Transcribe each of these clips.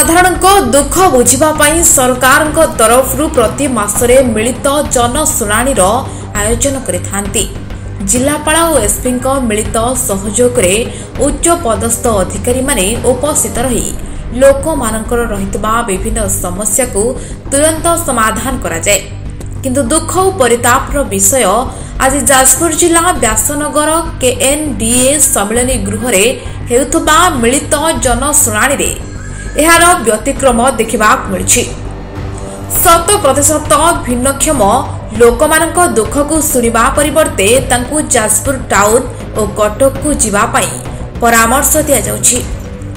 जनसाधारण दुख बुझापी सरकार तरफ प्रति मासरे मिलित जनशुणाणी आयोजन करिथांती। जिलापाल और एसपी मिलित सहयोग में उच्च पदस्थ अधिकारी माने उपस्थित रही लोक मानकर रहितबा विभिन्न समस्या को तुरंत समाधान करा जाए। किंतु दुख और परितापर विषय आज जाजपुर जिला व्यासनगर केएनडीए सम्मेलन गृह हेउथबा मिलित जनशुणाणी रे एहार व्यतिक्रम देखा मिली। 100% भिन्नक्षम लोक दुख को शुणा परिवर्ते तांकु जाजपुर टाउन और कटक को जीवाई परामर्श दि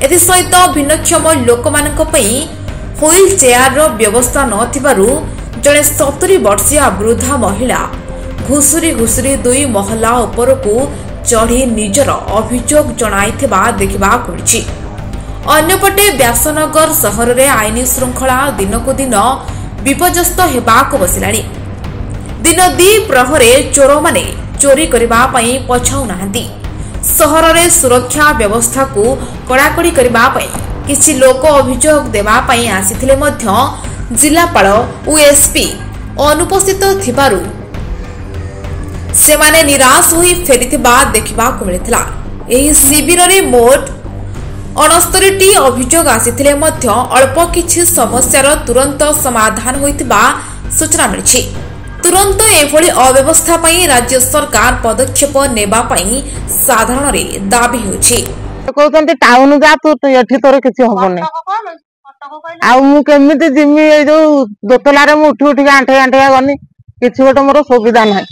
जासहित भिन्नक्षम लोक व्हील चेयर व्यवस्था नथिबारु जड़े 70 वर्षीय वृद्धा महिला घुसुरी घुसुरी 2 महला उपरकू चढ़ी निजर अभियोग जनाइथिबा देखा मिली। अन्यपटे व्यासनगर सहर में आईन श्रृंखला दिनकू दिन विपर्यस्त होबाक बसिलाणी। दिन दी प्रहरे चोर माने चोरी करबा पई पछाउ नाहंती। सहर में सुरक्षा व्यवस्था को कड़ाकड़ी करबा पई किछि लोक अभियोग देबा पई आसिथिले मध्य जिलापाल और एसपी अनुपस्थित थिबारु सेमाने निराश होई फेरिथिबा देखा मिलिथिला। एही शिविर रे मोट 69टी अभियोग आसिथिले मध्य अल्प किछि समस्यार तुरंत समाधान होइतिबा सूचना मिली। तुरंत एभली अव्यवस्था पई राज्य सरकार पदक्षेप नेबा पई साधारण रे दाबी होछि। कहतंती टाउन जा तू एठी तोर किछि होबने आ मु केमिति जिमी ए जो दोतला रे मु उठी उठी आंठे आंठे गनी किछि गोटे मोर सुविधा नाही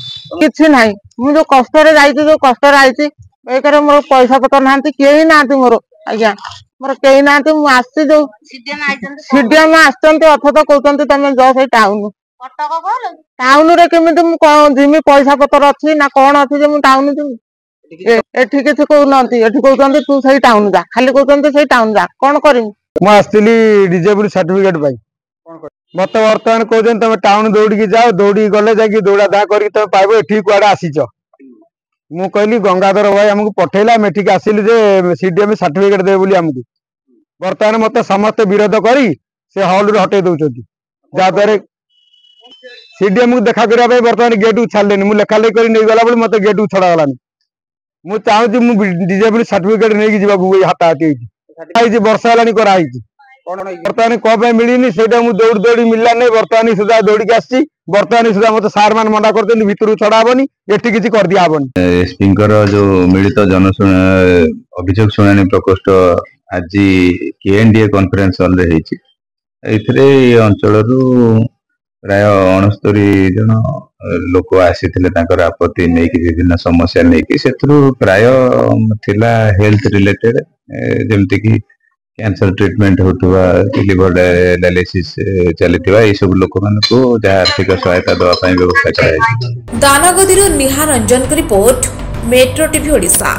किछि नाही। मु जो कष्ट रे जाईती जो कष्ट रे आईती एकर मोर पैसा पतर नांती केही नांती मोर आज्ञा मोर केही नांती मु आसी जो सीडीएम आस्तंती अथत कहतंती तमे जो से टाउन टाउन रे केमिति मु जिमी पैसा पतर अछि ना कोन अछि जे मु टाउन जिमी एठी किछि कहउनंती एठी कहउतंती तू सही टाउन जा खाली कहउतंती सही टाउन जा कोन करिम। मु आस्तिली डिजेबल सर्टिफिकेट पाई मत वर्तमान कहते तुम टाउन दौड़ की जाओ दौड़ी गले जा दौड़ा दा कर तुम पाइब एठी कुआडे आसीच। मु कहली गंगाधर भाई आमको पठेला मेठी आसिलु जे सीडीएम सर्टिफिकेट दे बोली आमको वर्तमान मत समस्त विरोध करी से हॉल रे हटे दउचंती जाद्वारा सीडीएम को देखा करबा वर्तमान गेट को छाड़लेनी मु लेखा लेखि नहीं गला बोली मत गेट को छड़ा गलानी। मु चाहूँ मु डिजेबल सर्टिफिकेट नहीं जीवा हाथ हाथी वर्ष है कराई बर्तमान कौन मिलनी से दौड़ दौड़ी मिलला नहीं बर्तमान सुधा दौड़ के आसी बर्तमान सुधा मत सार मान मना कर भितर छड़ा हेनी एटी किसी कर दिया हेनी। एसपी जो मिलित जन अभियोग शुणाणी प्रकोष्ठ आज केएनडीए कॉन्फ्रेंस हॉल रे अंचल प्राय 69 जन लोक आसी आपत्ति नहीं कि विभिन्न समस्या नहीं कि प्राय थिला हेल्थ रिलेटेड जमती कि कैंसर ट्रीटमेंट होतुवा लिवर डायलिसिस चलतिवा ए सब लोक मान को जहाँ आर्थिक सहायता दवा व्यवस्था कराई। Danagadi Nihar Ranjan report metro TV Odisha.